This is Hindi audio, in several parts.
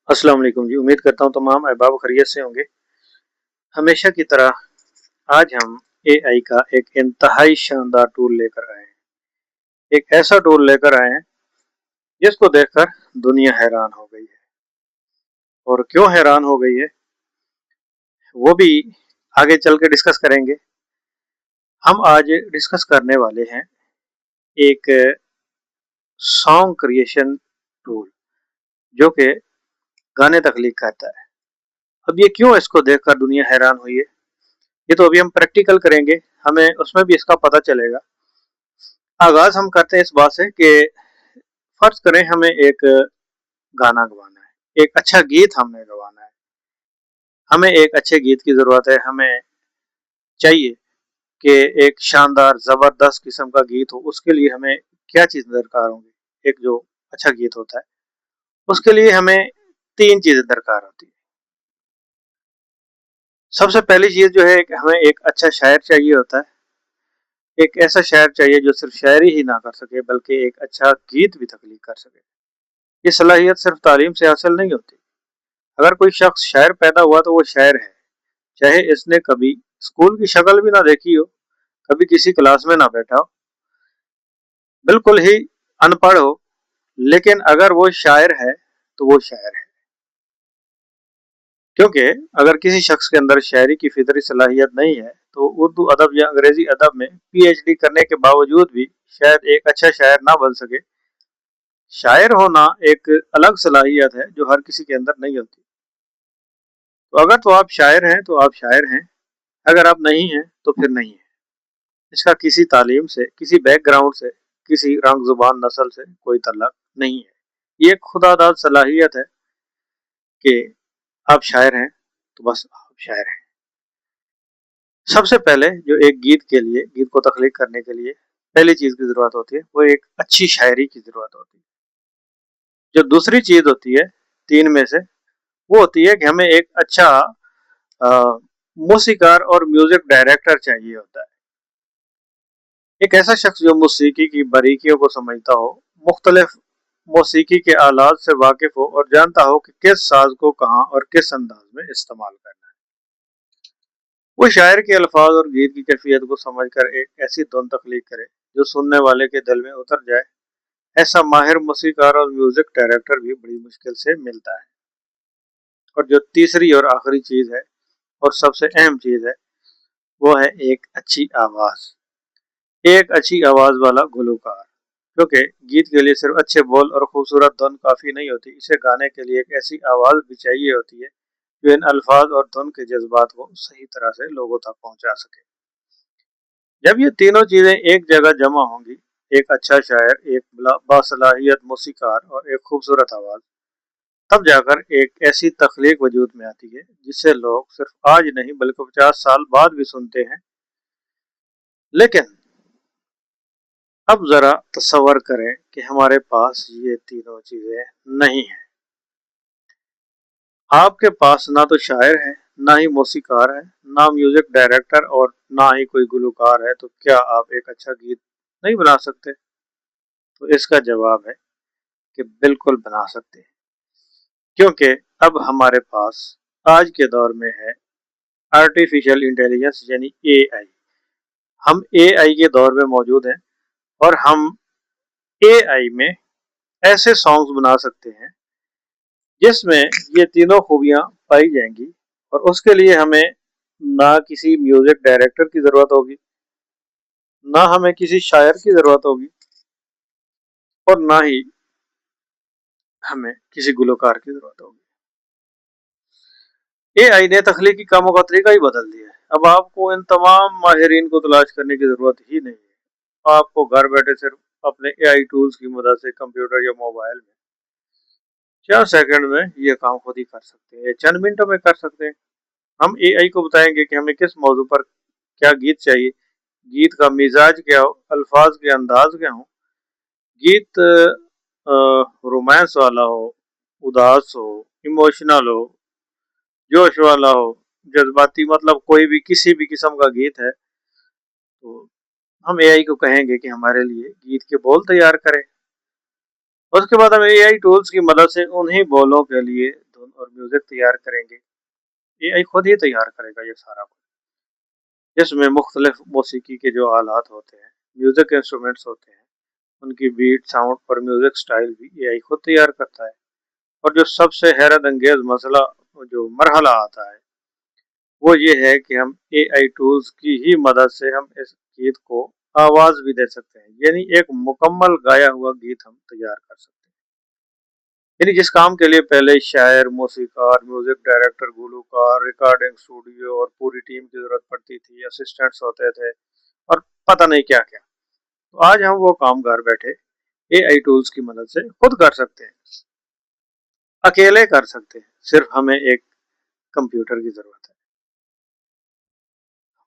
अस्सलाम वालेकुम जी। उम्मीद करता हूँ तमाम अहबाब खैरियत से होंगे। हमेशा की तरह आज हम एआई का एक इंतहाई शानदार टूल लेकर आए हैं। एक ऐसा टूल लेकर आए हैं जिसको देखकर दुनिया हैरान हो गई है। और क्यों हैरान हो गई है वो भी आगे चल के डिस्कस करेंगे। हम आज डिस्कस करने वाले हैं एक सॉन्ग क्रिएशन टूल जो कि गाने तख्लीक करता है। अब ये क्यों इसको देखकर दुनिया हैरान हुई है, ये तो अभी हम प्रैक्टिकल करेंगे, हमें उसमें भी इसका पता चलेगा। आगाज हम करते हैं इस बात से कि फर्ज करें हमें एक गाना गवाना है, एक अच्छा गीत हमने गवाना है। हमें एक अच्छे गीत की जरूरत है। हमें चाहिए कि एक शानदार जबरदस्त किस्म का गीत हो। उसके लिए हमें क्या चीज दरकार होंगी? एक जो अच्छा गीत होता है उसके लिए हमें तीन चीजें दरकार होती है। सबसे पहली चीज जो है, हमें एक अच्छा शायर चाहिए होता है। एक ऐसा शायर चाहिए जो सिर्फ शायरी ही ना कर सके बल्कि एक अच्छा गीत भी तख्लीक कर सके। ये सलाहियत सिर्फ तालीम से हासिल नहीं होती। अगर कोई शख्स शायर पैदा हुआ तो वो शायर है, चाहे इसने कभी स्कूल की शक्ल भी ना देखी हो, कभी किसी क्लास में ना बैठा हो, बिल्कुल ही अनपढ़ हो, लेकिन अगर वो शायर है तो वो शायर है। क्योंकि अगर किसी शख्स के अंदर शायरी की फितरी सलाहियत नहीं है तो उर्दू अदब या अंग्रेजी अदब में पीएचडी करने के बावजूद भी शायद एक अच्छा शायर ना बन सके। शायर होना एक अलग सलाहियत है जो हर किसी के अंदर नहीं होती। तो अगर तो आप शायर हैं तो आप शायर हैं, अगर आप नहीं हैं तो फिर नहीं है। इसका किसी तालीम से, किसी बैकग्राउंड से, किसी रंग जुबान नस्ल से कोई तल्लक नहीं है। ये खुदादाद सलाहियत है कि आप शायर हैं तो बस आप शायर हैं। सबसे पहले जो एक गीत के लिए, गीत को तख्लीक करने के लिए पहली चीज की जरूरत होती है वो एक अच्छी शायरी की जरूरत होती है। जो दूसरी चीज होती है तीन में से, वो होती है कि हमें एक अच्छा मौसीकार और म्यूजिक डायरेक्टर चाहिए होता है। एक ऐसा शख्स जो मौसीकी की बारीकियों को समझता हो, मुख्तलिफ मौसीकी के आलात से वाकिफ हो और जानता हो कि किस साज को कहाँ और किस अंदाज में इस्तेमाल करना है। वो शायर के अल्फाज और गीत की कैफियत को समझकर एक ऐसी धुन तख्लीक करे जो सुनने वाले के दिल में उतर जाए। ऐसा माहिर मौसीकार और म्यूजिक डायरेक्टर भी बड़ी मुश्किल से मिलता है। और जो तीसरी और आखिरी चीज है और सबसे अहम चीज है वो है एक अच्छी आवाज। एक अच्छी आवाज वाला गुलकार, क्योंकि गीत के लिए सिर्फ अच्छे बोल और खूबसूरत धुन काफी नहीं होती, इसे गाने के लिए एक ऐसी आवाज भी चाहिए होती है जो इन अल्फाज और धुन के जज्बात को सही तरह से लोगों तक पहुंचा सके। जब ये तीनों चीजें एक जगह जमा होंगी, एक अच्छा शायर, एक बासलाहियत मौसीकार और एक खूबसूरत आवाज, तब जाकर एक ऐसी तख्लीक वजूद में आती है जिसे लोग सिर्फ आज नहीं बल्कि 50 साल बाद भी सुनते हैं। लेकिन अब जरा तसव्वुर करें कि हमारे पास ये तीनों चीजें नहीं है। आपके पास ना तो शायर है, ना ही मौसीकार है, ना म्यूजिक डायरेक्टर और ना ही कोई गुलकार है, तो क्या आप एक अच्छा गीत नहीं बना सकते? तो इसका जवाब है कि बिल्कुल बना सकते हैं। क्योंकि अब हमारे पास आज के दौर में है आर्टिफिशियल इंटेलिजेंस यानी एआई। हम एआई के दौर में मौजूद हैं और हम एआई में ऐसे सॉन्ग्स बना सकते हैं जिसमें ये तीनों खूबियां पाई जाएंगी। और उसके लिए हमें ना किसी म्यूजिक डायरेक्टर की जरूरत होगी, ना हमें किसी शायर की जरूरत होगी और ना ही हमें किसी गुलकार की जरूरत होगी। एआई ने तख्लीकी कामों का तरीका ही बदल दिया है। अब आपको इन तमाम माहिरीन को तलाश करने की जरूरत ही नहीं है। आपको घर बैठे सिर्फ अपने एआई टूल्स की मदद से कंप्यूटर या मोबाइल में 4 सेकंड में ये काम खुद ही कर सकते हैं, चंद मिनटों में कर सकते हैं। हम एआई को बताएंगे कि हमें किस मौजू पर क्या गीत चाहिए, गीत का मिजाज क्या हो, अल्फाज के अंदाज क्या हो, गीत रोमांस वाला हो, उदास हो, इमोशनल हो, जोश वाला हो, जज्बाती, मतलब कोई भी किसी भी किस्म का गीत है तो हम एआई को कहेंगे कि हमारे लिए गीत के बोल तैयार करें। उसके बाद हम एआई टूल्स की मदद से उन्हीं बोलों के लिए धुन और म्यूजिक तैयार करेंगे, एआई खुद ही तैयार करेगा ये सारा कुछ। जिसमें मुख्तलिफ मौसीकी के जो आलात होते हैं, म्यूजिक इंस्ट्रूमेंट्स होते हैं, उनकी बीट, साउंड और म्यूजिक स्टाइल भी एआई खुद तैयार करता है। और जो सबसे हैरत अंगेज मसला, जो मरहला आता है, वो ये है कि हम एआई टूल्स की ही मदद से हम इस गीत को आवाज भी दे सकते हैं, यानी एक मुकम्मल गाया हुआ गीत हम तैयार कर सकते हैं। यानी जिस काम के लिए पहले शायर, मौसीकार, म्यूजिक डायरेक्टर, गुलूकार, रिकॉर्डिंग स्टूडियो और पूरी टीम की जरूरत पड़ती थी, असिस्टेंट्स होते थे और पता नहीं क्या क्या, तो आज हम वो काम घर बैठे एआई टूल्स की मदद से खुद कर सकते हैं, अकेले कर सकते हैं। सिर्फ हमें एक कंप्यूटर की जरूरत है।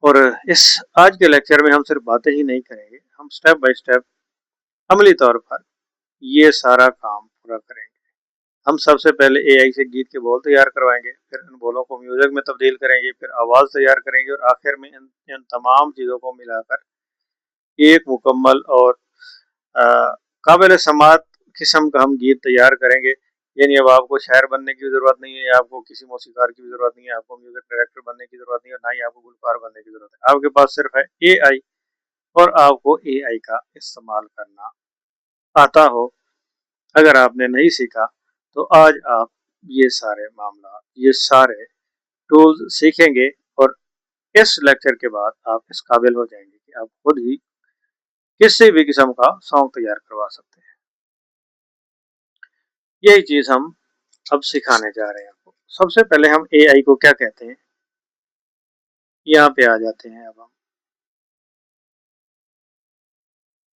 और इस आज के लेक्चर में हम सिर्फ बातें ही नहीं करेंगे, हम स्टेप बाय स्टेप अमली तौर पर ये सारा काम पूरा करेंगे। हम सबसे पहले एआई से गीत के बोल तैयार करवाएंगे, फिर इन बोलों को म्यूजिक में तब्दील करेंगे, फिर आवाज तैयार करेंगे और आखिर में इन तमाम चीजों को मिलाकर एक मुकम्मल और काबिल समात किस्म का हम गीत तैयार करेंगे। यानी अब आपको शायर बनने की जरूरत नहीं है, आपको किसी मौसीकार की भी जरूरत नहीं है, आपको म्यूजिक डायरेक्टर बनने की जरूरत नहीं है, और ना ही आपको गुलकार बनने की जरूरत है। आपके पास सिर्फ है एआई, और आपको एआई का इस्तेमाल करना आता हो। अगर आपने नहीं सीखा तो आज आप ये सारे मामला, ये सारे टूल्स सीखेंगे, और इस लेक्चर के बाद आप इस काबिल हो जाएंगे कि आप खुद ही किसी भी किस्म का सॉन्ग तैयार करवा सकते हैं। यही चीज हम अब सिखाने जा रहे हैं आपको। सबसे पहले हम एआई को क्या कहते हैं, यहाँ पे आ जाते हैं। अब हम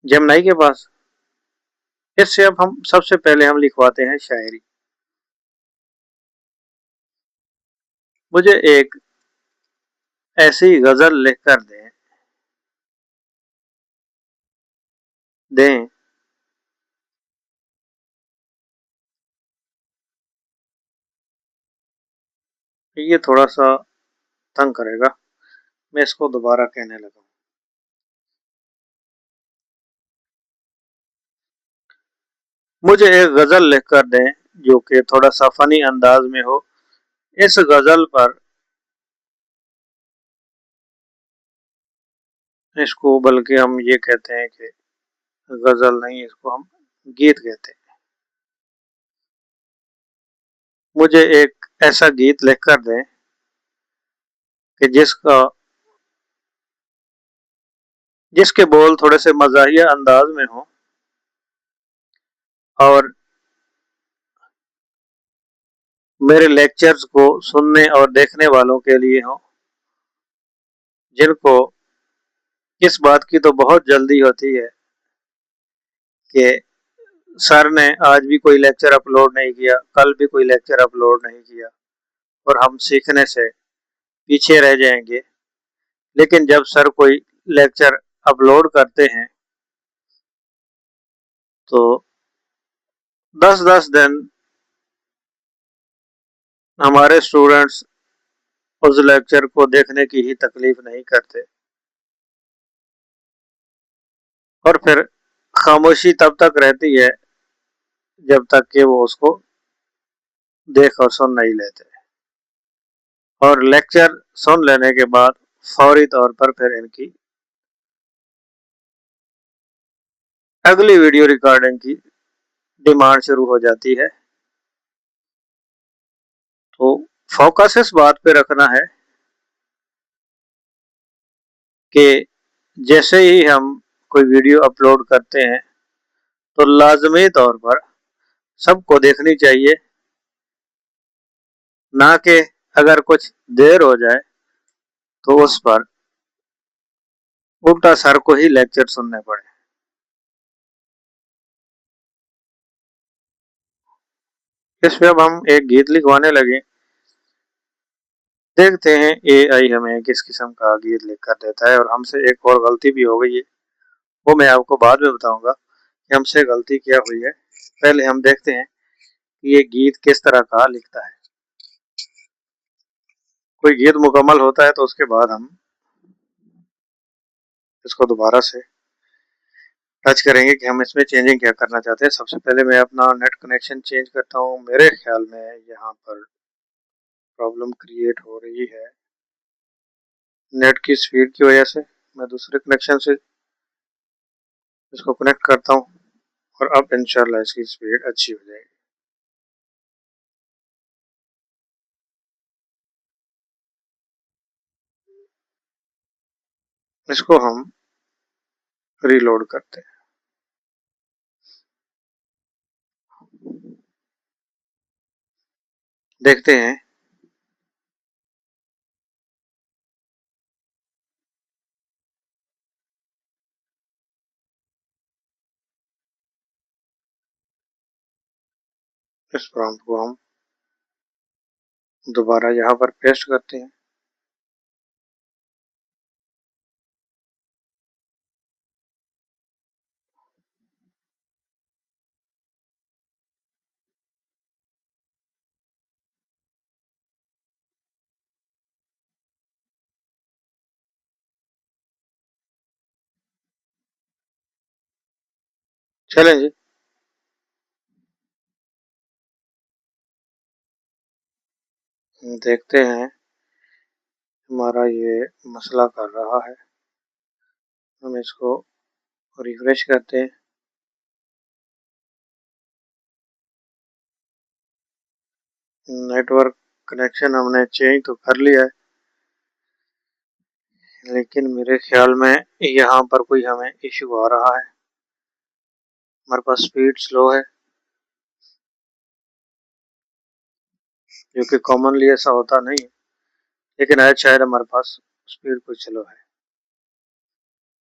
जेमिनी के पास, इससे अब हम सबसे पहले हम लिखवाते हैं शायरी। मुझे एक ऐसी गजल लिख कर दें ये थोड़ा सा तंग करेगा, मैं इसको दोबारा कहने लगा। मुझे एक गजल लिख कर दें जो कि थोड़ा सा फनी अंदाज में हो। इस गजल पर, इसको बल्कि हम ये कहते हैं कि गजल नहीं, इसको हम गीत कहते हैं। मुझे एक ऐसा गीत लिख कर दें कि जिसके बोल थोड़े से मजाहिया अंदाज में हो, और मेरे लेक्चर्स को सुनने और देखने वालों के लिए हो, जिनको इस बात की तो बहुत जल्दी होती है कि सर ने आज भी कोई लेक्चर अपलोड नहीं किया, कल भी कोई लेक्चर अपलोड नहीं किया, और हम सीखने से पीछे रह जाएंगे। लेकिन जब सर कोई लेक्चर अपलोड करते हैं तो 10-10 दिन हमारे स्टूडेंट्स उस लेक्चर को देखने की ही तकलीफ नहीं करते, और फिर खामोशी तब तक रहती है जब तक कि वो उसको देख और सुन नहीं लेते। और लेक्चर सुन लेने के बाद फौरी तौर पर फिर इनकी अगली वीडियो रिकॉर्डिंग की डिमांड शुरू हो जाती है। तो फोकस इस बात पे रखना है कि जैसे ही हम कोई वीडियो अपलोड करते हैं तो लाजमी तौर पर सबको देखनी चाहिए, ना कि अगर कुछ देर हो जाए तो उस पर उल्टा सर को ही लेक्चर सुनने पड़े। इस पे अब हम एक गीत लिखवाने लगे, देखते हैं एआई हमें किस किस्म का गीत लिख कर देता है। और हमसे एक और गलती भी हो गई है, वो मैं आपको बाद में बताऊंगा कि हमसे गलती क्या हुई है। पहले हम देखते हैं कि ये गीत किस तरह का लिखता है। कोई गीत मुकम्मल होता है तो उसके बाद हम इसको दोबारा से टच करेंगे कि हम इसमें चेंजिंग क्या करना चाहते हैं। सबसे पहले मैं अपना नेट कनेक्शन चेंज करता हूँ। मेरे ख्याल में यहाँ पर प्रॉब्लम क्रिएट हो रही है नेट की स्पीड की वजह से। मैं दूसरे कनेक्शन से इसको कनेक्ट करता हूँ और अब इंशाल्लाह इसकी स्पीड अच्छी हो जाएगी। इसको हम रीलोड करते हैं। देखते हैं इस प्रॉम्प्ट को हम दोबारा यहाँ पर पेस्ट करते हैं। चलें जी। देखते हैं हमारा ये मसला कर रहा है। हम इसको रिफ्रेश करते हैं। नेटवर्क कनेक्शन हमने चेंज तो कर लिया है, लेकिन मेरे ख्याल में यहाँ पर कोई हमें इशू आ रहा है। हमारे पास स्पीड स्लो है, जो कि कॉमनली ऐसा होता नहीं है, लेकिन आज शायद हमारे पास स्पीड कुछ स्लो है।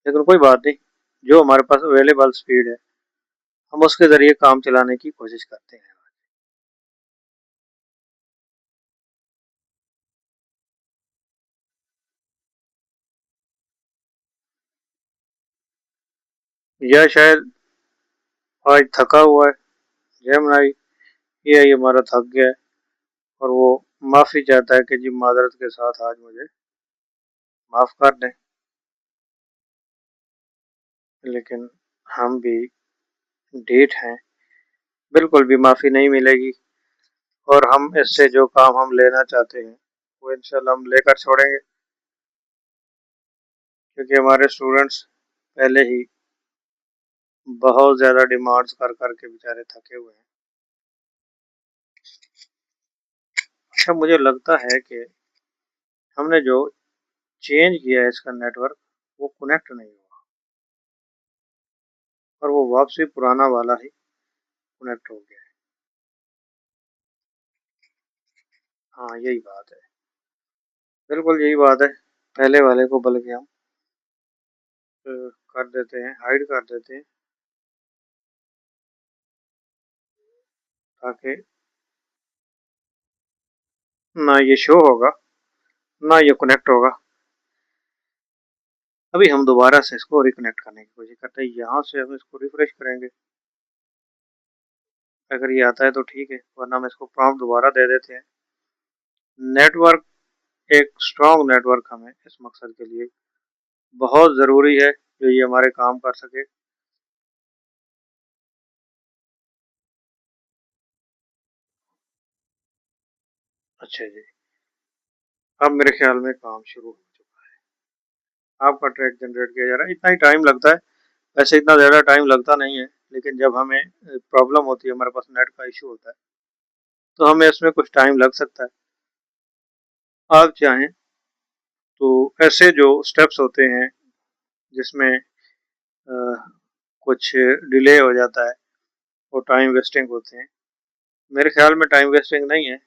लेकिन कोई बात नहीं, जो हमारे पास अवेलेबल स्पीड है हम उसके ज़रिए काम चलाने की कोशिश करते हैं। या शायद आज थका हुआ है, जेमिनी ये हमारा थक गया है और वो माफ़ी चाहता है कि जी माजरत के साथ आज मुझे माफ़ कर दें। लेकिन हम भी ढीठ हैं, बिल्कुल भी माफ़ी नहीं मिलेगी और हम इससे जो काम हम लेना चाहते हैं वो इंशाल्लाह हम लेकर छोड़ेंगे, क्योंकि हमारे स्टूडेंट्स पहले ही बहुत ज़्यादा डिमांड्स कर कर के बेचारे थके हुए हैं। अच्छा, मुझे लगता है कि हमने जो चेंज किया है इसका नेटवर्क वो कनेक्ट नहीं हुआ और वो वापसी पुराना वाला ही कनेक्ट हो गया है। हाँ, यही बात है, बिल्कुल यही बात है। पहले वाले को बल्कि हम कर देते हैं, हाइड कर देते हैं, ताकि ना ये शो होगा ना ये कनेक्ट होगा। अभी हम दोबारा से इसको रिकनेक्ट करने की कोशिश करते हैं। यहाँ से हम इसको रिफ्रेश करेंगे, अगर ये आता है तो ठीक है, वरना हम इसको प्रॉम्प्ट दोबारा दे देते हैं। नेटवर्क, एक स्ट्रॉन्ग नेटवर्क हमें इस मकसद के लिए बहुत ज़रूरी है जो ये हमारे काम कर सके। अच्छा जी, अब मेरे ख्याल में काम शुरू हो चुका है। आपका ट्रैक जनरेट किया जा रहा है, इतना ही टाइम लगता है, वैसे इतना ज़्यादा टाइम लगता नहीं है, लेकिन जब हमें प्रॉब्लम होती है, हमारे पास नेट का इशू होता है, तो हमें इसमें कुछ टाइम लग सकता है। आप चाहें तो ऐसे जो स्टेप्स होते हैं जिसमें कुछ डिले हो जाता है, वो टाइम वेस्टिंग होते हैं। मेरे ख्याल में टाइम वेस्टिंग नहीं है,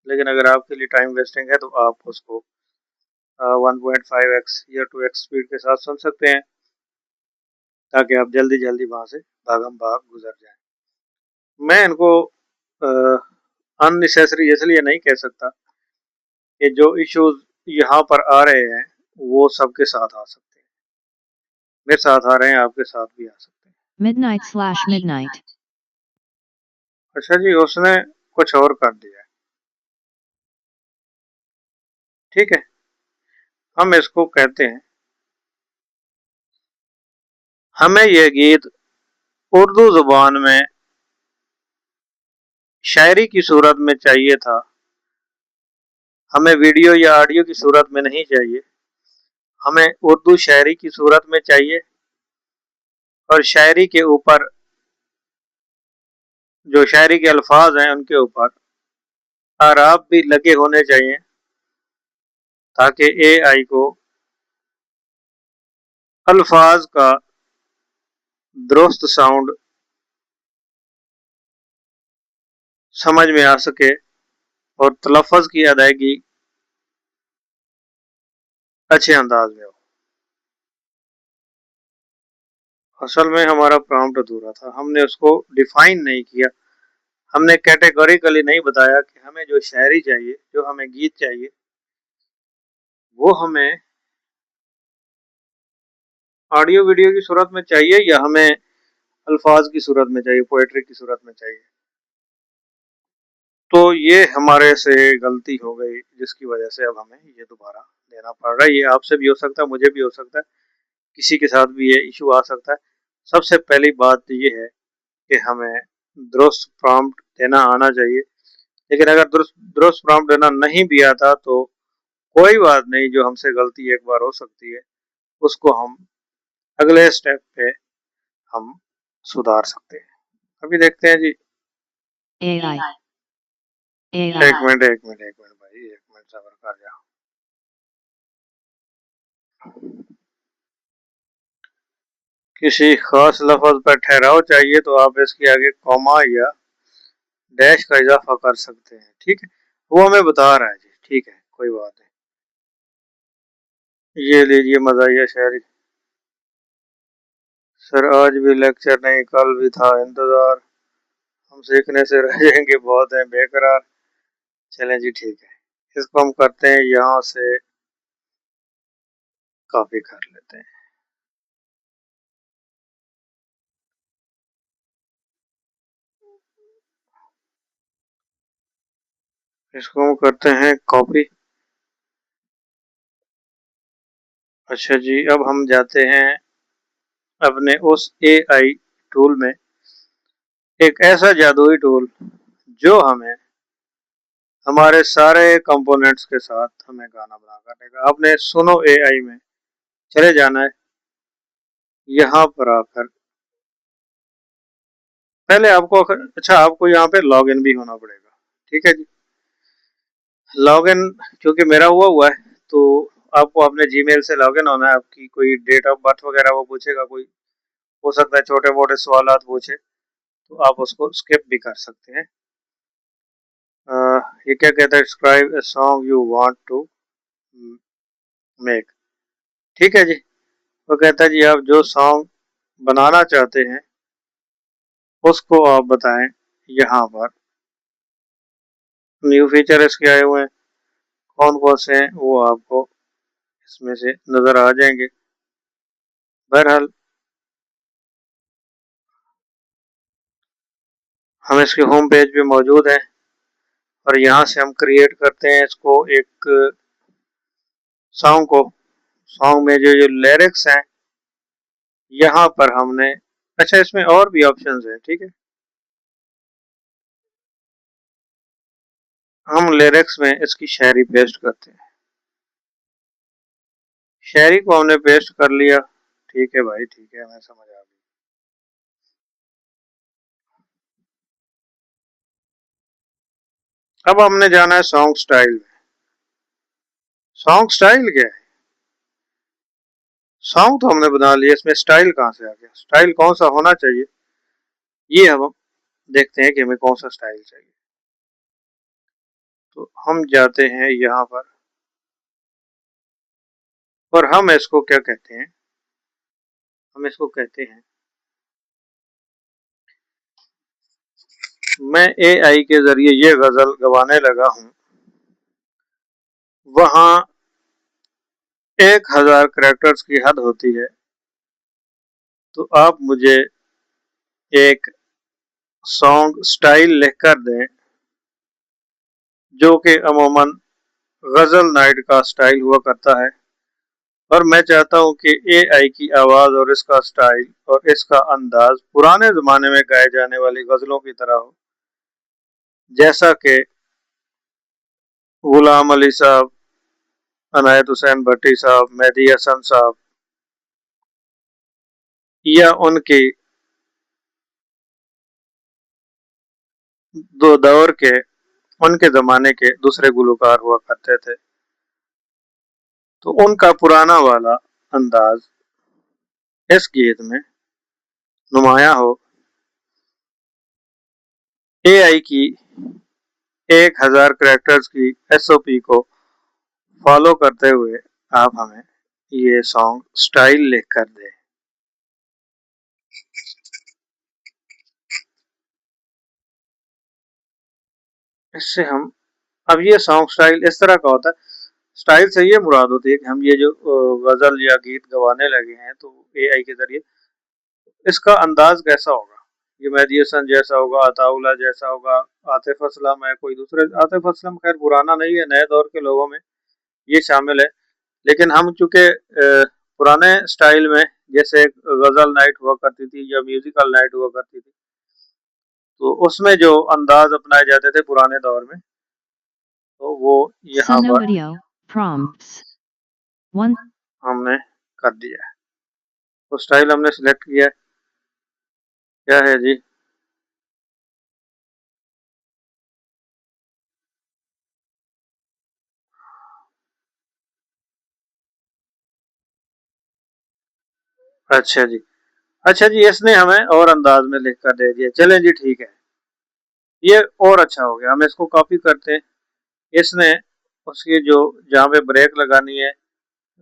लेकिन अगर आपके लिए टाइम वेस्टिंग है तो आप उसको 1.5x या 2x स्पीड के साथ सुन सकते हैं, ताकि आप जल्दी जल्दी वहाँ से भागम भाग गुजर जाएं। मैं इनको अननेसेसरी इसलिए नहीं कह सकता कि जो इश्यूज यहाँ पर आ रहे हैं वो सबके साथ आ सकते हैं। मेरे साथ आ रहे हैं, आपके साथ भी आ सकते हैं। midnight/midnight। अच्छा जी, उसने कुछ और कर दिया है। ठीक है, हम इसको कहते हैं, हमें यह गीत उर्दू जुबान में शायरी की सूरत में चाहिए था, हमें वीडियो या ऑडियो की सूरत में नहीं चाहिए, हमें उर्दू शायरी की सूरत में चाहिए और शायरी के ऊपर जो शायरी के अल्फाज हैं उनके ऊपर आराब भी लगे होने चाहिए ताकि एआई को अल्फाज का दुरुस्त साउंड समझ में आ सके और तलफ़्फ़ुज़ की अदायगी अच्छे अंदाज में हो। असल में हमारा प्रॉम्प्ट अधूरा था, हमने उसको डिफाइन नहीं किया, हमने कैटेगोरिकली नहीं बताया कि हमें जो शायरी चाहिए, जो हमें गीत चाहिए, वो हमें ऑडियो वीडियो की सूरत में चाहिए या हमें अल्फाज की सूरत में चाहिए, पोएट्री की सूरत में चाहिए। तो ये हमारे से गलती हो गई जिसकी वजह से अब हमें ये दोबारा देना पड़ रहा है। ये आपसे भी हो सकता है, मुझे भी हो सकता है, किसी के साथ भी ये इशू आ सकता है। सबसे पहली बात ये है कि हमें दुरुस्त प्रॉम्प्ट देना आना चाहिए, लेकिन अगर दुरुस्त प्रॉम्प्ट देना नहीं भी आता तो कोई बात नहीं, जो हमसे गलती एक बार हो सकती है उसको हम अगले स्टेप पे हम सुधार सकते हैं। अभी देखते हैं जी। AI एक मिनट भाई, एक मिनट सब्र कर जाओ। किसी खास लफ्ज पर ठहराव चाहिए तो आप इसके आगे कॉमा या डैश का इजाफा कर सकते हैं, ठीक है, वो हमें बता रहा है जी, ठीक है, कोई बात नहीं। ये लीजिए मज़ाहिया शायरी। सर आज भी लेक्चर नहीं, कल भी था इंतजार, हम सीखने से रह जाएंगे, बहुत हैं बेकरार। चलें जी, ठीक है, इसको हम करते हैं यहाँ से कॉपी कर लेते हैं। इसको हम करते हैं कॉपी। अच्छा जी, अब हम जाते हैं अपने उस एआई टूल में, एक ऐसा जादुई टूल जो हमें हमारे सारे कंपोनेंट्स के साथ हमें गाना बना कर देगा। आपने सुनो एआई में चले जाना है, यहाँ पर आकर पहले आपको, अच्छा आपको यहाँ पे लॉग इन भी होना पड़ेगा, ठीक है जी। लॉग इन क्योंकि मेरा हुआ है तो आपको अपने जीमेल से लॉग इन होना है। आपकी कोई डेट ऑफ बर्थ वगैरह वो पूछेगा, कोई हो सकता है छोटे मोटे सवालात पूछे, तो आप उसको स्किप भी कर सकते हैं। ये क्या कहता है, describe a song you want to make, ठीक है जी। वो कहता है जी आप जो सॉन्ग बनाना चाहते हैं उसको आप बताएं। यहाँ पर न्यू फीचर इसके आए हुए हैं, कौन कौन से हैं वो आपको इसमें से नज़र आ जाएंगे। बहरहाल हम इसके होम पेज पे मौजूद हैं और यहाँ से हम क्रिएट करते हैं इसको, एक सॉन्ग को। सॉन्ग में जो जो लिरिक्स हैं यहाँ पर हमने, अच्छा इसमें और भी ऑप्शंस हैं, ठीक है, हम लिरिक्स में इसकी शायरी पेस्ट करते हैं। शायरी को हमने पेस्ट कर लिया, ठीक है भाई, ठीक है, हमें समझ आ गई। अब हमने जाना है सॉन्ग स्टाइल में। सॉन्ग स्टाइल क्या है, सॉन्ग तो हमने बना लिया, इसमें स्टाइल कहाँ से आ गया, स्टाइल कौन सा होना चाहिए ये हम देखते हैं कि हमें कौन सा स्टाइल चाहिए। तो हम जाते हैं यहाँ पर और हम इसको क्या कहते हैं, हम इसको कहते हैं, मैं एआई के जरिए ये गजल गवाने लगा हूँ, वहां 1000 कैरेक्टर्स की हद होती है, तो आप मुझे एक सॉन्ग स्टाइल लिख कर दें जो कि अमूमन गजल नाइट का स्टाइल हुआ करता है, और मैं चाहता हूं कि एआई की आवाज और इसका स्टाइल और इसका अंदाज पुराने जमाने में गाए जाने वाली गजलों की तरह हो, जैसा कि गुलाम अली साहब, अनायत हुसैन भट्टी साहब, मेहदी हसन साहब, या उनके दो दौर के, उनके ज़माने के दूसरे गुलकार हुआ करते थे, तो उनका पुराना वाला अंदाज़ इस गीत में नुमायाँ हो। एआई की 1000 कैरेक्टर्स की एसओपी को फॉलो करते हुए आप हमें ये सॉन्ग स्टाइल लिख कर दें। इससे हम, अब ये सॉन्ग स्टाइल इस तरह का होता है, स्टाइल से ये मुराद होती है कि हम ये जो गज़ल या गीत गवाने लगे हैं तो एआई के ज़रिए इसका अंदाज़ कैसा होगा? ये मेहदी हसन जैसा होगा, अताउल्लाह जैसा होगा, आतिफ असलम है, कोई दूसरे, आतिफ असलम खैर पुराना नहीं है, नए दौर के लोगों में ये शामिल है। लेकिन हम चूँकि पुराने स्टाइल में, जैसे गज़ल नाइट हुआ करती थी या म्यूज़िकल नाइट हुआ करती थी, तो उसमें जो अंदाज़ अपनाए जाते थे पुराने दौर में, तो वो यहाँ पर हमने कर दिया है। तो स्टाइल हमने सिलेक्ट किया है, क्या है जी? अच्छा जी। अच्छा जी, इसने हमें और अंदाज़ में लिख कर दे दिया। चलें जी, ठीक है। ये और अच्छा हो गया, हम इसको कॉपी करते हैं। इसने उसकी जो, जहाँ पे ब्रेक लगानी है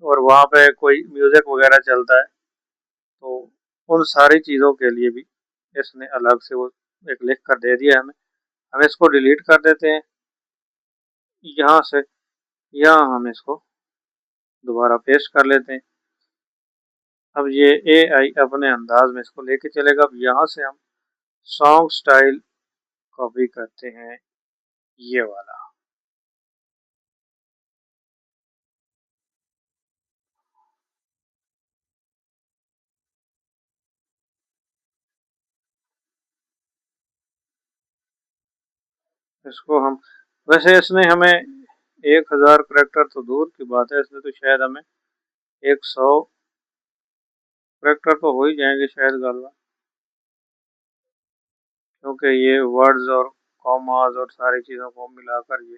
और वहाँ पे कोई म्यूज़िक वगैरह चलता है, तो उन सारी चीज़ों के लिए भी इसने अलग से वो एक लिख कर दे दिया हमें। हम इसको डिलीट कर देते हैं यहाँ से, यहाँ हम इसको दोबारा पेस्ट कर लेते हैं। अब ये एआई अपने अंदाज में इसको लेके चलेगा। अब यहाँ से हम सॉन्ग स्टाइल कॉपी करते हैं, ये वाला। इसको हम, वैसे इसने हमें 1000 करेक्टर तो दूर की बात है, इसमें तो शायद हमें 100 करेक्टर तो हो ही जाएंगे शायद गलबा, क्योंकि ये वर्ड्स और कॉमास और सारी चीज़ों को मिलाकर ये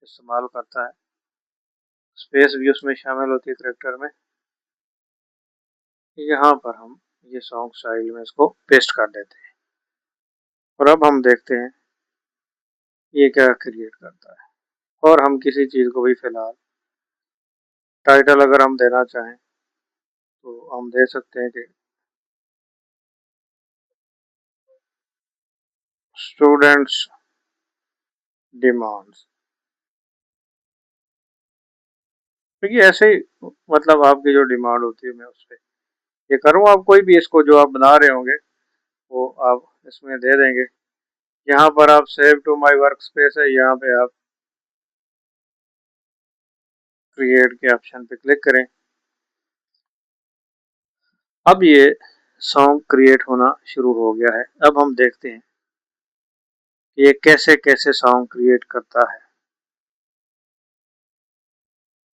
इस्तेमाल करता है। स्पेस भी उसमें शामिल होती है करेक्टर में। यहाँ पर हम ये सॉन्ग स्टाइल में इसको पेस्ट कर देते हैं और अब हम देखते हैं ये क्या क्रिएट करता है। और हम किसी चीज़ को भी फिलहाल टाइटल अगर हम देना चाहें तो हम दे सकते हैं कि स्टूडेंट्स डिमांड्स। क्योंकि ऐसे ही, मतलब आपकी जो डिमांड होती है मैं उस पर ये करूँ, आप कोई भी इसको जो आप बना रहे होंगे वो आप इसमें दे देंगे। यहाँ पर आप save to my work space है, यहाँ पे आप क्रिएट के ऑप्शन पे क्लिक करें। अब ये सॉन्ग क्रिएट होना शुरू हो गया है। अब हम देखते हैं कि ये कैसे कैसे सॉन्ग क्रिएट करता है।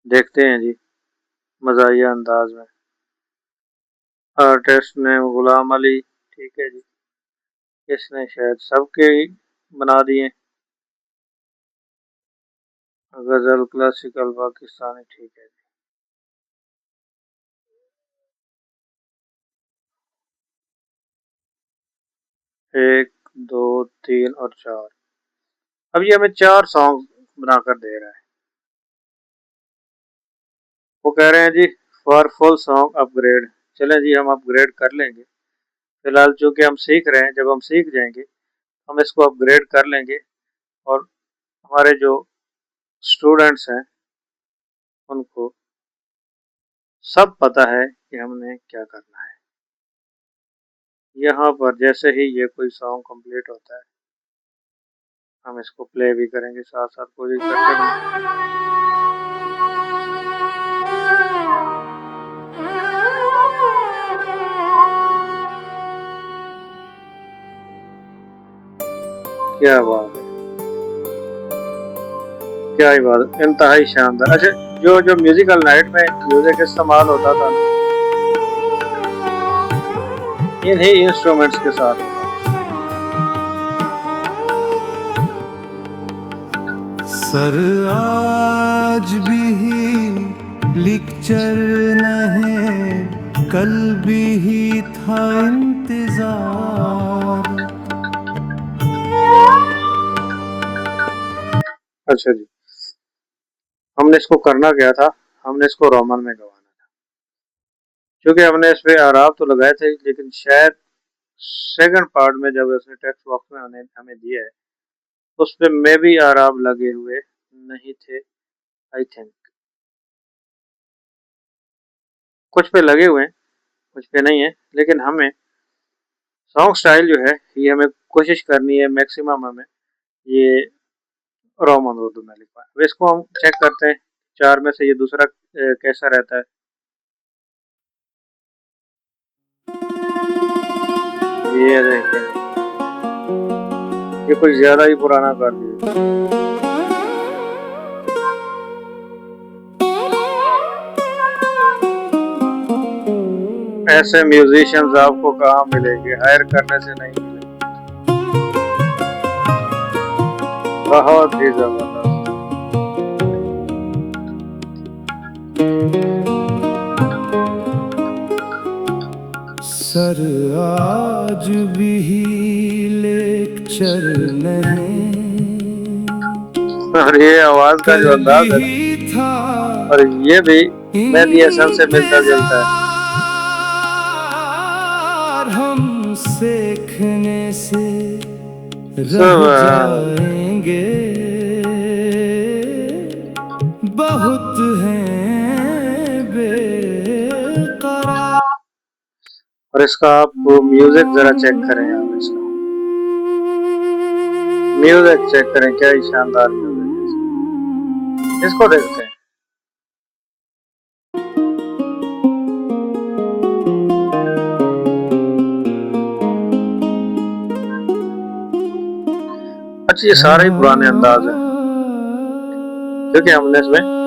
देखते हैं जी, मज़ाहिया अंदाज में। आर्टिस्ट नेम गुलाम अली, ठीक है जी। इसने शायद सबके ही बना दिए, गज़ल क्लासिकल पाकिस्तानी, ठीक है जी। 1 2 3 और 4। अब ये हमें 4 सॉन्ग बनाकर दे रहा है। वो कह रहे हैं जी फॉर फुल सॉन्ग अपग्रेड। चलें जी, हम अपग्रेड कर लेंगे। फिलहाल चूंकि हम सीख रहे हैं, जब हम सीख जाएंगे हम इसको अपग्रेड कर लेंगे और हमारे जो स्टूडेंट्स हैं उनको सब पता है कि हमने क्या करना है। यहाँ पर जैसे ही ये कोई सॉन्ग कंप्लीट होता है हम इसको प्ले भी करेंगे, साथ साथ कोशिश करते हैं। क्या बात है, क्या ही बात, इंतहाई शानदार। अच्छा, जो जो म्यूजिकल नाइट में म्यूजिक इस्तेमाल होता था ना, इन्हीं इंस्ट्रूमेंट्स के साथ होता सर आज भी लेक्चर नहीं, कल भी ही था इंतजार। था। अच्छा जी, हमने इसको करना क्या था, हमने इसको रोमन में गवाना था, क्योंकि हमने इस पे आराब तो लगाए थे, लेकिन शायद सेकंड पार्ट में जब उसने टेक्स्ट बॉक्स में हमें दिया है, उस पे मे भी आराब लगे हुए नहीं थे, आई थिंक। कुछ पे लगे हुए हैं, कुछ पे नहीं है, लेकिन हमें सॉन्ग स्टाइल जो है ये हमें कोशिश करनी है मैक्सिमम हमें ये रोमन उर्दू में लिखवा है। अब इसको हम चेक करते हैं, चार में से ये दूसरा कैसा रहता है। ये देखते हैं, ये कुछ ज्यादा ही पुराना कर दिया। ऐसे म्यूजिशियंस आपको कहाँ मिलेंगे, हायर करने से नहीं मिलेंगे। बहुत ही जबरदस्त। सर आज भी लेक्चर नहीं, और ये आवाज का जो कल अंदाज है भी था और ये भी मेहदी हसन से मिलता जुलता है। हम सीखने से रह सुभान। जाएंगे, बहुत हैं बेकरार। और इसका आप म्यूजिक जरा चेक करें, आप इसका म्यूजिक चेक करें, क्या ही शानदार म्यूजिक है इसको देखते हैं। अच्छा, ये सारे ही पुराने अंदाज है, क्योंकि हमने इसमें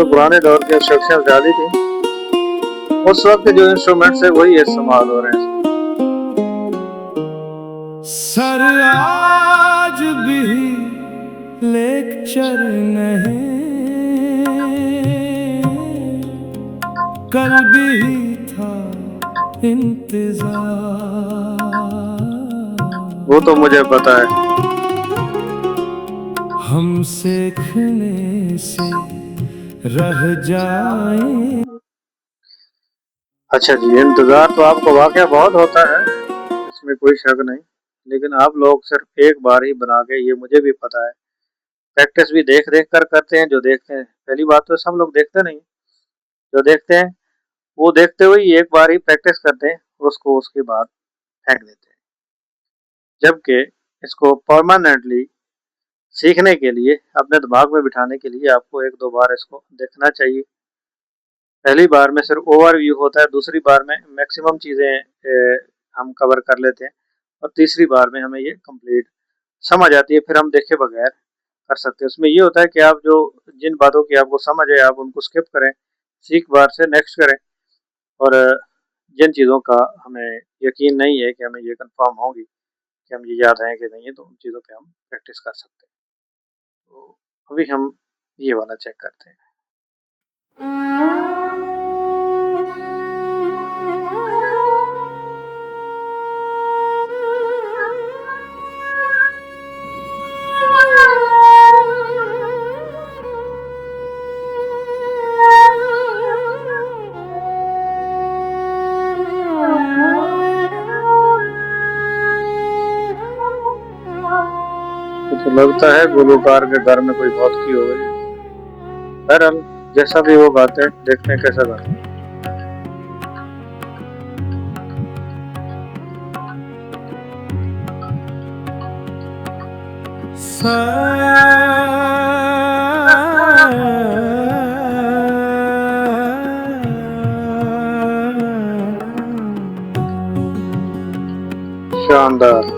पुराने दौर की इंस्ट्रक्शन डाली थी, उस वक्त जो इंस्ट्रूमेंट्स है वही इस्तेमाल हो रहे हैं। सर आज भी लेक्चर नहीं, कल भी था इंतजार। वो तो मुझे पता है। हम सीखने से रह जाए। अच्छा जी, इंतजार तो आपको वाकया बहुत होता है, इसमें कोई शक नहीं, लेकिन आप लोग सिर्फ एक बार ही बना के, ये मुझे भी पता है, प्रैक्टिस भी देख देख कर करते हैं। जो देखते हैं, पहली बात तो सब लोग देखते नहीं, जो देखते हैं वो देखते हुए एक बार ही प्रैक्टिस करते हैं, उसको उसके बाद फेंक देते हैं। जबकि इसको परमानेंटली सीखने के लिए, अपने दिमाग में बिठाने के लिए आपको एक दो बार इसको देखना चाहिए। पहली बार में सिर्फ ओवरव्यू होता है, दूसरी बार में मैक्सिमम चीज़ें हम कवर कर लेते हैं, और तीसरी बार में हमें ये कंप्लीट समझ आती है, फिर हम देखे बगैर कर सकते हैं। उसमें ये होता है कि आप जो जिन बातों की आपको समझ है आप उनको स्किप करें, सीख बार से नेक्स्ट करें, और जिन चीज़ों का हमें यकीन नहीं है कि हमें ये कंफर्म होगी कि हम ये याद है कि नहीं है, तो उन चीज़ों पे हम प्रैक्टिस कर सकते हैं। तो अभी हम ये वाला चेक करते हैं। तो लगता है गुलूकार के घर में कोई भौतकी हो गई। बहरहाल जैसा भी वो गाते हैं, देखते हैं कैसा गाते हैं। शानदार।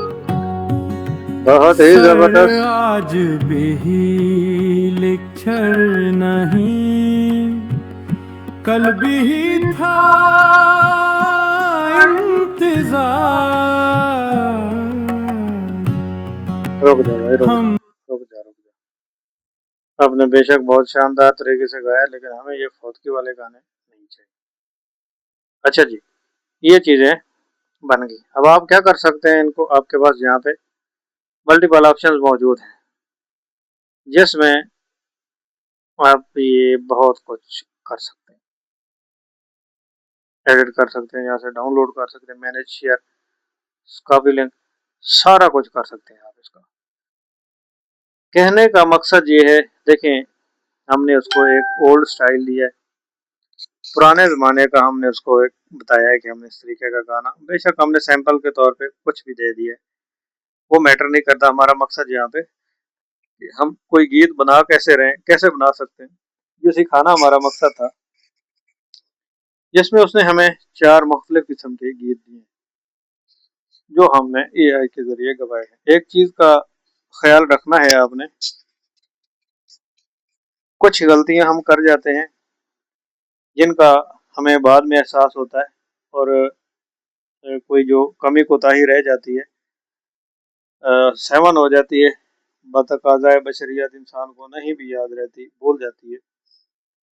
बहुत ही पर जबरदस्त। आज भी लिखर नहीं, कल भी था रुक जा भाई, इंतजार रुक जा, हम। रुक जा, रुक जा। आपने बेशक बहुत शानदार तरीके से गाया, लेकिन हमें ये फौतकी वाले गाने नहीं चाहिए। अच्छा जी, ये चीजें बन गई। अब आप क्या कर सकते हैं, इनको आपके पास यहाँ पे मल्टीपल ऑप्शंस मौजूद हैं, जिसमें आप ये बहुत कुछ कर सकते हैं। एडिट कर सकते हैं, यहाँ से डाउनलोड कर सकते हैं, मैनेज शेयर, कॉपी लिंक, सारा कुछ कर सकते हैं आप इसका। कहने का मकसद ये है, देखें, हमने उसको एक ओल्ड स्टाइल दिया है, पुराने ज़माने का हमने उसको एक बताया है कि हमने इस तरीके का गाना, बेशक हमने सैंपल के तौर पे कुछ भी दे दिया है, वो मैटर नहीं करता। हमारा मकसद यहाँ पे कि हम कोई गीत बना कैसे रहे, कैसे बना सकते हैं, ये सिखाना हमारा मकसद था। जिसमें उसने हमें 4 मुख्तलिफ किस्म के गीत दिए, जो हमने एआई के ज़रिए गवाए हैं। एक चीज़ का ख्याल रखना है आपने, कुछ गलतियाँ हम कर जाते हैं, जिनका हमें बाद में एहसास होता है, और कोई जो कमी कोताही रह जाती है, सहवन हो जाती है, बतकाज़ाए बशरियत इंसान को नहीं भी याद रहती, भूल जाती है।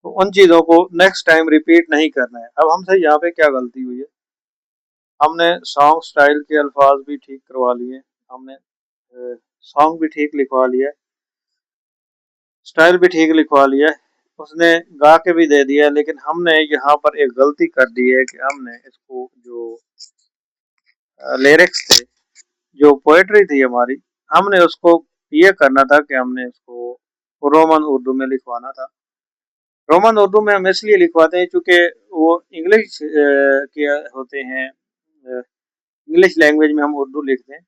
तो उन चीज़ों को नेक्स्ट टाइम रिपीट नहीं करना है। अब हमसे यहाँ पे क्या गलती हुई है, हमने सॉन्ग स्टाइल के अल्फाज भी ठीक करवा लिए, हमने सॉन्ग भी ठीक लिखवा लिया, स्टाइल भी ठीक लिखवा लिया, उसने गा के भी दे दिया, लेकिन हमने यहाँ पर एक गलती कर दी है कि हमने इसको जो लिरिक्स थे, जो पोएट्री थी हमारी, हमने उसको ये करना था कि हमने इसको रोमन उर्दू में लिखवाना था। रोमन उर्दू में हम इसलिए लिखवाते हैं क्योंकि वो इंग्लिश के होते हैं, इंग्लिश लैंग्वेज में हम उर्दू लिखते हैं,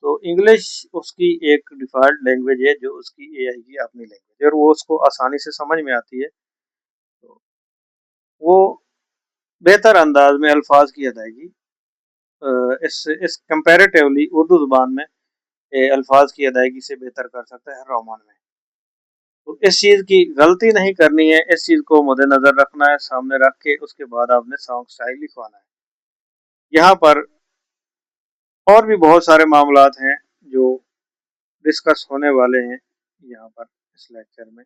तो इंग्लिश उसकी एक डिफ़ॉल्ट लैंग्वेज है, जो उसकी एआई की अपनी लैंग्वेज है, और वो उसको आसानी से समझ में आती है। तो वो बेहतर अंदाज में अल्फाज की अदायगी इस कंपैरेटिवली उर्दू ज़ुबान में अल्फाज की अदायगी से बेहतर कर सकता है रोमन में। तो इस चीज़ की गलती नहीं करनी है, इस चीज़ को मद्देनज़र रखना है, सामने रख के उसके बाद आपने सॉन्ग स्टाइल लिखवाना है। यहाँ पर और भी बहुत सारे मामलात हैं जो डिस्कस होने वाले हैं यहाँ पर इस लेक्चर में,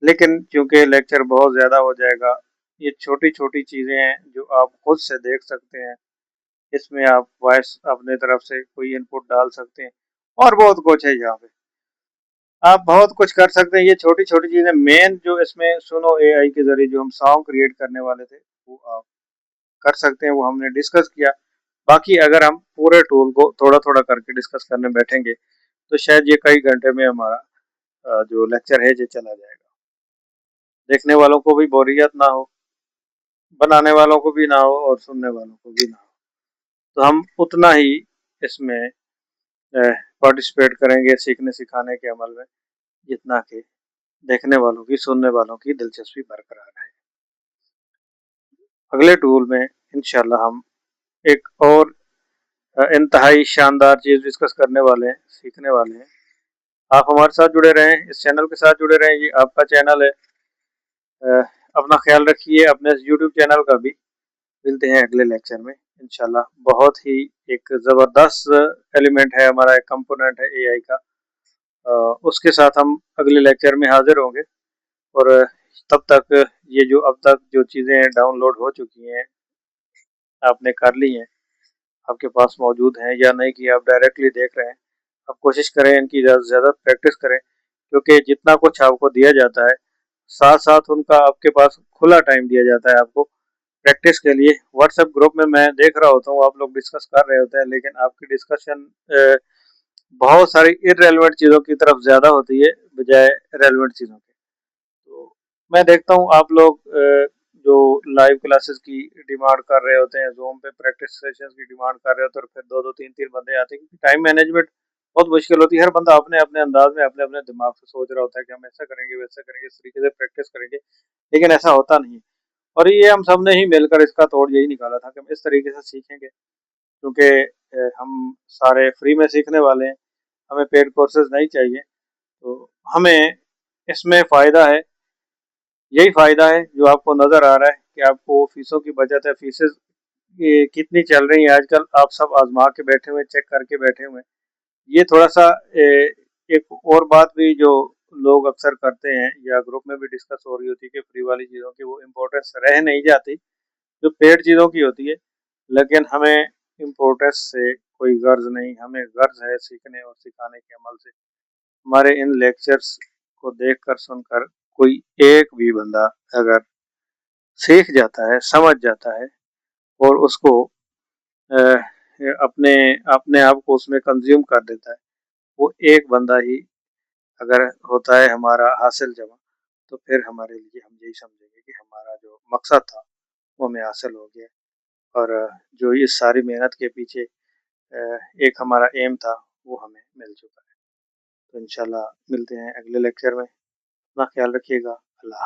लेकिन चूंकि लेक्चर बहुत ज़्यादा हो जाएगा, ये छोटी छोटी चीज़ें हैं जो आप खुद से देख सकते हैं। इसमें आप वॉइस अपने तरफ से कोई इनपुट डाल सकते हैं, और बहुत कुछ है यहाँ पे, आप बहुत कुछ कर सकते हैं। ये छोटी छोटी चीज़ें, मेन जो इसमें सुनो एआई के ज़रिए जो हम सॉन्ग क्रिएट करने वाले थे, वो आप कर सकते हैं, वो हमने डिस्कस किया। बाकी अगर हम पूरे टूल को थोड़ा थोड़ा करके डिस्कस करने बैठेंगे, तो शायद ये कई घंटे में हमारा जो लेक्चर है ये चला जाएगा, देखने वालों को भी बोरियत ना हो, बनाने वालों को भी ना हो, और सुनने वालों को भी ना हो। तो हम उतना ही इसमें पार्टिसिपेट करेंगे सीखने सिखाने के अमल में, जितना कि देखने वालों की, सुनने वालों की दिलचस्पी बरकरार है। अगले टूल में इंशाल्लाह हम एक और इंतहाई शानदार चीज़ डिस्कस करने वाले हैं, सीखने वाले हैं। आप हमारे साथ जुड़े रहें, इस चैनल के साथ जुड़े रहें, ये आपका चैनल है। अपना ख्याल रखिए, अपने यूट्यूब चैनल का भी। मिलते हैं अगले लेक्चर में इंशाल्लाह। बहुत ही एक ज़बरदस्त एलिमेंट है हमारा, एक कंपोनेंट है एआई का, उसके साथ हम अगले लेक्चर में हाजिर होंगे। और तब तक ये जो अब तक जो चीज़ें डाउनलोड हो चुकी हैं, आपने कर ली हैं, आपके पास मौजूद हैं, या नहीं कि आप डायरेक्टली देख रहे हैं, आप कोशिश करें इनकी ज़्यादा से ज़्यादा प्रैक्टिस करें, क्योंकि जितना कुछ आपको दिया जाता है, साथ साथ उनका आपके पास खुला टाइम दिया जाता है आपको प्रैक्टिस के लिए। व्हाट्सएप ग्रुप में मैं देख रहा होता हूँ, आप लोग डिस्कस कर रहे होते हैं, लेकिन आपकी डिस्कशन बहुत सारी इररेलेवेंट चीज़ों की तरफ ज़्यादा होती है बजाय रेलेवेंट चीज़ों के। तो मैं देखता हूँ आप लोग जो लाइव क्लासेस की डिमांड कर रहे होते हैं, जूम पे प्रैक्टिस सेशंस की डिमांड कर रहे होते हैं, और फिर दो दो तीन तीन बंदे आते हैं, क्योंकि टाइम मैनेजमेंट बहुत मुश्किल होती है। हर बंदा अपने अपने अंदाज में अपने अपने दिमाग से सोच रहा होता है कि हम ऐसा करेंगे, वैसा करेंगे, इस तरीके से प्रैक्टिस करेंगे, लेकिन ऐसा होता नहीं है। और ये हम सब ने ही मिलकर इसका तोड़ यही निकाला था कि हम इस तरीके से सीखेंगे, क्योंकि हम सारे फ्री में सीखने वाले हैं। हमें पेड कोर्सेज नहीं चाहिए। तो हमें इसमें फ़ायदा है, यही फ़ायदा है जो आपको नज़र आ रहा है कि आपको फ़ीसों की बचत है। फ़ीसें ये कितनी चल रही हैं आजकल, आप सब आज़मा के बैठे हुए हैं, चेक करके बैठे हुए हैं। ये थोड़ा-सा एक और बात भी जो लोग अक्सर करते हैं या ग्रुप में भी डिस्कस हो रही होती है कि फ्री वाली चीज़ों की वो इम्पोर्टेंस रह नहीं जाती, जो पेड चीज़ों की होती है। लेकिन हमें इम्पोर्टेंस से कोई गर्ज़ नहीं, हमें गर्ज़ है सीखने और सिखाने के अमल से। हमारे इन लेक्चर्स को देखकर, सुनकर कोई एक भी बंदा अगर सीख जाता है, समझ जाता है और उसको अ, अपने अपने आप को उसमें कंज़्यूम कर देता है, वो एक बंदा ही अगर होता है हमारा हासिल जमा, तो फिर हमारे लिए हम यही समझेंगे कि हमारा जो मकसद था, वो हमें हासिल हो गया। और जो इस सारी मेहनत के पीछे एक हमारा एम था, वो हमें मिल चुका है। तो इंशाल्लाह मिलते हैं अगले लेक्चर में। अपना ख्याल रखिएगा। अल्लाह